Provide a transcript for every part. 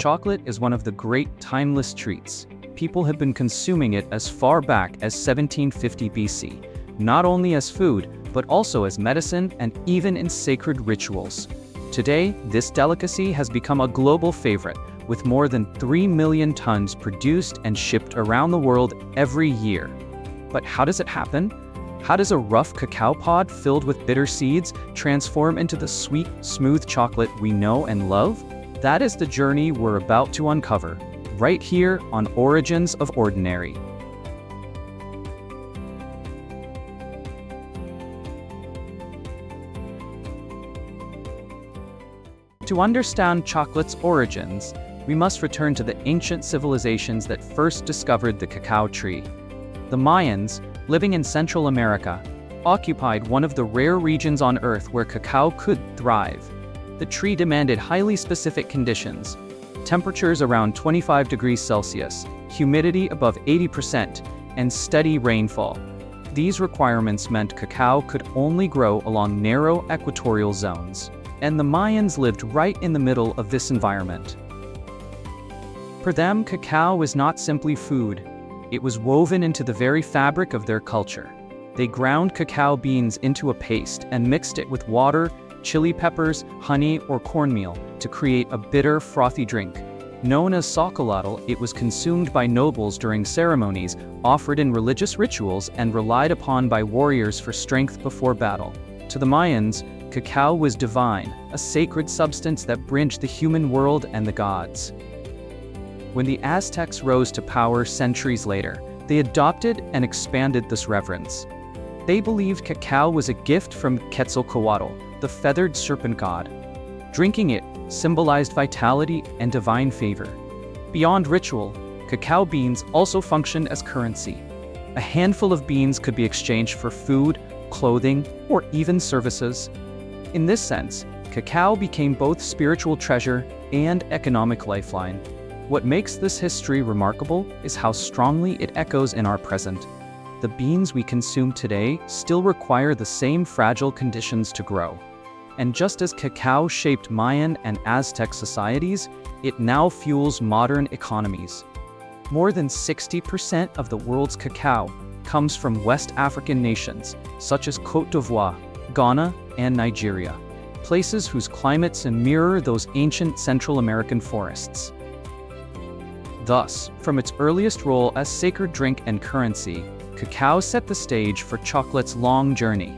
Chocolate is one of the great timeless treats. People have been consuming it as far back as 1750 BC, not only as food, but also as medicine and even in sacred rituals. Today, this delicacy has become a global favorite, with more than 3 million tons produced and shipped around the world every year. But how does it happen? How does a rough cacao pod filled with bitter seeds transform into the sweet, smooth chocolate we know and love? That is the journey we're about to uncover, right here on Origins of Ordinary. To understand chocolate's origins, we must return to the ancient civilizations that first discovered the cacao tree. The Mayans, living in Central America, occupied one of the rare regions on Earth where cacao could thrive. The tree demanded highly specific conditions: temperatures around 25 degrees Celsius, humidity above 80%, and steady rainfall. These requirements meant cacao could only grow along narrow equatorial zones, and the Mayans lived right in the middle of this environment. For them, cacao was not simply food. It was woven into the very fabric of their culture. They ground cacao beans into a paste and mixed it with water, chili peppers, honey, or cornmeal to create a bitter, frothy drink. Known as chocolatl, it was consumed by nobles during ceremonies, offered in religious rituals, and relied upon by warriors for strength before battle. To the Mayans, cacao was divine, a sacred substance that bridged the human world and the gods. When the Aztecs rose to power centuries later, they adopted and expanded this reverence. They believed cacao was a gift from Quetzalcoatl, the feathered serpent god. Drinking it symbolized vitality and divine favor. Beyond ritual, cacao beans also functioned as currency. A handful of beans could be exchanged for food, clothing, or even services. In this sense, cacao became both spiritual treasure and economic lifeline. What makes this history remarkable is how strongly it echoes in our present. The beans we consume today still require the same fragile conditions to grow. And just as cacao shaped Mayan and Aztec societies, it now fuels modern economies. More than 60% of the world's cacao comes from West African nations, such as Côte d'Ivoire, Ghana, and Nigeria, places whose climates mirror those ancient Central American forests. Thus, from its earliest role as sacred drink and currency, cacao set the stage for chocolate's long journey.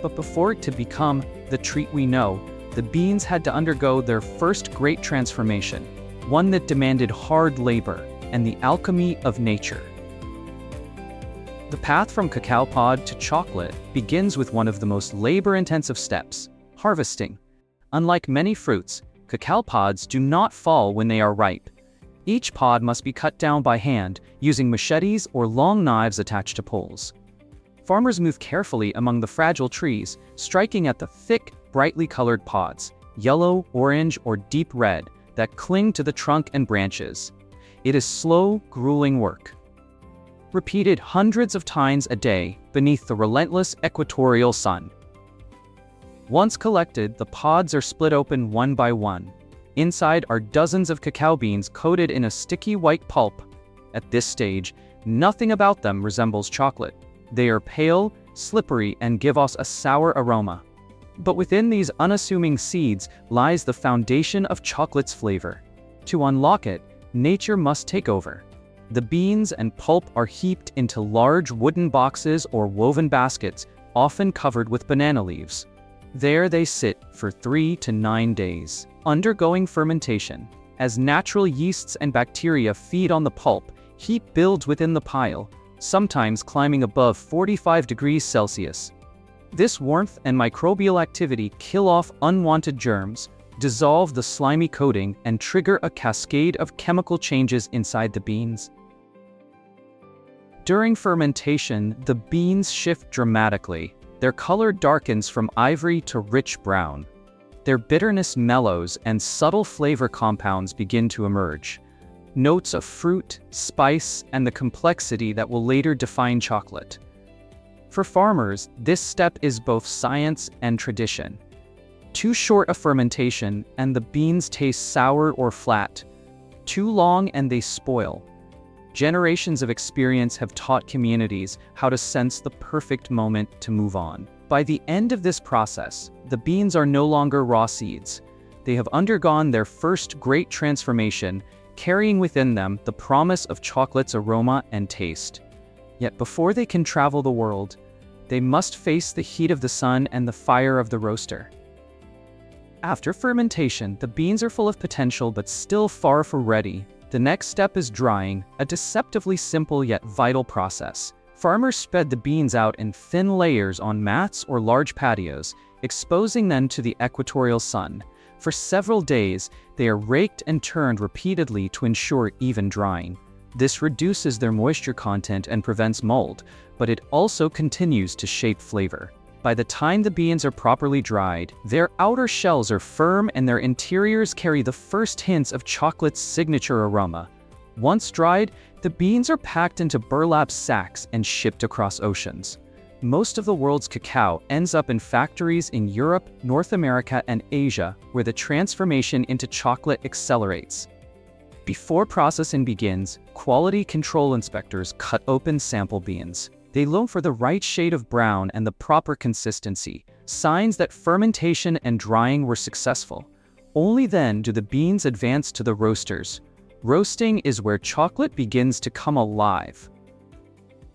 But before it to become the treat we know, the beans had to undergo their first great transformation, one that demanded hard labor and the alchemy of nature. The path from cacao pod to chocolate begins with one of the most labor-intensive steps: harvesting. Unlike many fruits, cacao pods do not fall when they are ripe. Each pod must be cut down by hand, using machetes or long knives attached to poles. Farmers move carefully among the fragile trees, striking at the thick, brightly colored pods, yellow, orange, or deep red, that cling to the trunk and branches. It is slow, grueling work, repeated hundreds of times a day beneath the relentless equatorial sun. Once collected, the pods are split open one by one. Inside are dozens of cacao beans coated in a sticky white pulp. At this stage, nothing about them resembles chocolate. They are pale, slippery, and give off a sour aroma. But within these unassuming seeds lies the foundation of chocolate's flavor. To unlock it, nature must take over. The beans and pulp are heaped into large wooden boxes or woven baskets, often covered with banana leaves. There they sit for 3 to 9 days, undergoing fermentation. As natural yeasts and bacteria feed on the pulp, heat builds within the pile, sometimes climbing above 45 degrees Celsius. This warmth and microbial activity kill off unwanted germs, dissolve the slimy coating, and trigger a cascade of chemical changes inside the beans. During fermentation, the beans shift dramatically. Their color darkens from ivory to rich brown. Their bitterness mellows and subtle flavor compounds begin to emerge. Notes of fruit, spice, and the complexity that will later define chocolate. For farmers, this step is both science and tradition. Too short a fermentation, and the beans taste sour or flat. Too long and they spoil. Generations of experience have taught communities how to sense the perfect moment to move on. By the end of this process, the beans are no longer raw seeds. They have undergone their first great transformation, carrying within them the promise of chocolate's aroma and taste. Yet before they can travel the world, they must face the heat of the sun and the fire of the roaster. After fermentation, the beans are full of potential but still far from ready. The next step is drying, a deceptively simple yet vital process. Farmers spread the beans out in thin layers on mats or large patios, exposing them to the equatorial sun. For several days, they are raked and turned repeatedly to ensure even drying. This reduces their moisture content and prevents mold, but it also continues to shape flavor. By the time the beans are properly dried, their outer shells are firm and their interiors carry the first hints of chocolate's signature aroma. Once dried, the beans are packed into burlap sacks and shipped across oceans. Most of the world's cacao ends up in factories in Europe, North America, and Asia, where the transformation into chocolate accelerates. Before processing begins, quality control inspectors cut open sample beans. They look for the right shade of brown and the proper consistency, signs that fermentation and drying were successful. Only then do the beans advance to the roasters. Roasting is where chocolate begins to come alive.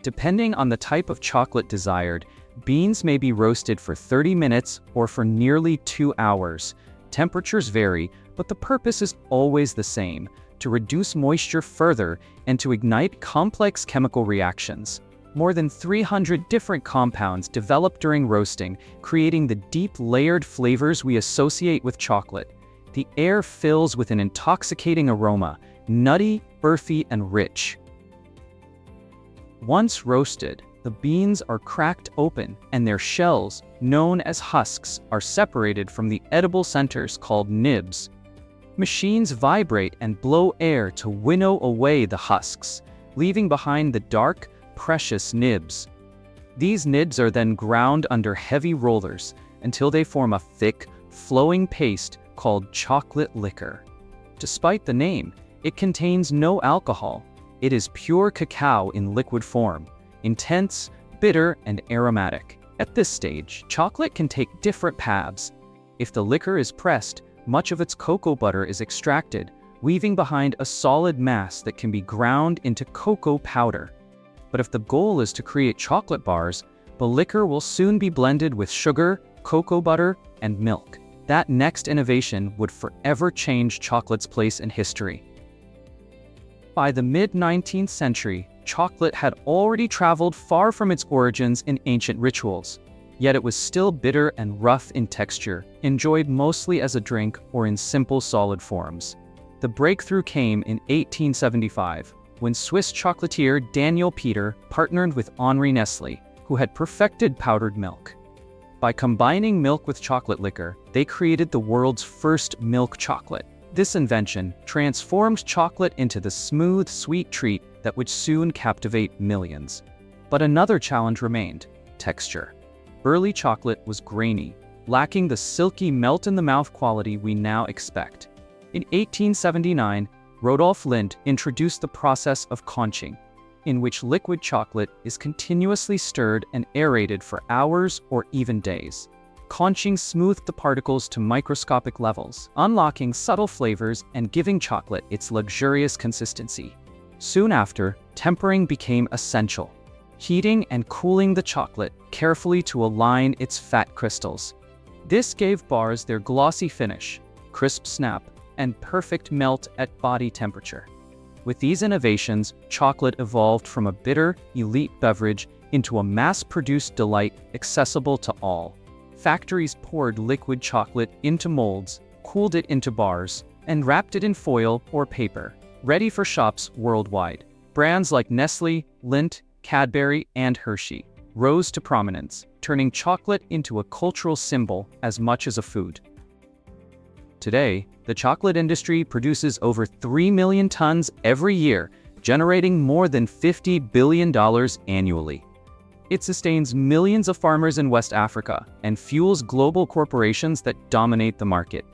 Depending on the type of chocolate desired, beans may be roasted for 30 minutes or for nearly 2 hours. Temperatures vary, but the purpose is always the same: to reduce moisture further and to ignite complex chemical reactions. More than 300 different compounds develop during roasting, creating the deep layered flavors we associate with chocolate. The air fills with an intoxicating aroma, nutty, earthy, and rich. Once roasted, the beans are cracked open and their shells, known as husks, are separated from the edible centers called nibs. Machines vibrate and blow air to winnow away the husks, leaving behind the dark, precious nibs. These nibs are then ground under heavy rollers until they form a thick, flowing paste called chocolate liquor. Despite the name, it contains no alcohol. It is pure cacao in liquid form, intense, bitter, and aromatic. At this stage, chocolate can take different paths. If the liquor is pressed, much of its cocoa butter is extracted, leaving behind a solid mass that can be ground into cocoa powder. But if the goal is to create chocolate bars, the liquor will soon be blended with sugar, cocoa butter, and milk. That next innovation would forever change chocolate's place in history. By the mid-19th century, chocolate had already traveled far from its origins in ancient rituals. Yet it was still bitter and rough in texture, enjoyed mostly as a drink or in simple solid forms. The breakthrough came in 1875, when Swiss chocolatier Daniel Peter partnered with Henri Nestlé, who had perfected powdered milk. By combining milk with chocolate liquor, they created the world's first milk chocolate. This invention transformed chocolate into the smooth, sweet treat that would soon captivate millions. But another challenge remained: texture. Early chocolate was grainy, lacking the silky melt-in-the-mouth quality we now expect. In 1879, Rodolphe Lindt introduced the process of conching, in which liquid chocolate is continuously stirred and aerated for hours or even days. Conching smoothed the particles to microscopic levels, unlocking subtle flavors and giving chocolate its luxurious consistency. Soon after, tempering became essential, heating and cooling the chocolate carefully to align its fat crystals. This gave bars their glossy finish, crisp snap, and perfect melt at body temperature. With these innovations, chocolate evolved from a bitter, elite beverage into a mass-produced delight accessible to all. Factories poured liquid chocolate into molds, cooled it into bars, and wrapped it in foil or paper, ready for shops worldwide. Brands like Nestlé, Lindt, Cadbury, and Hershey rose to prominence, turning chocolate into a cultural symbol as much as a food. Today, the chocolate industry produces over 3 million tons every year, generating more than $50 billion annually. It sustains millions of farmers in West Africa and fuels global corporations that dominate the market.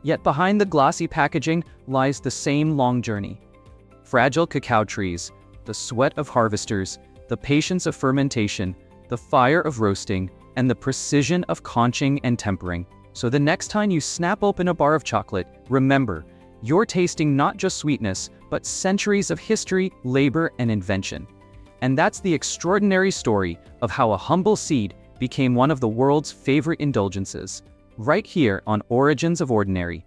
Yet behind the glossy packaging lies the same long journey. Fragile cacao trees, the sweat of harvesters, the patience of fermentation, the fire of roasting, and the precision of conching and tempering. So the next time you snap open a bar of chocolate, remember, you're tasting not just sweetness, but centuries of history, labor, and invention. And that's the extraordinary story of how a humble seed became one of the world's favorite indulgences, right here on Origins of Ordinary.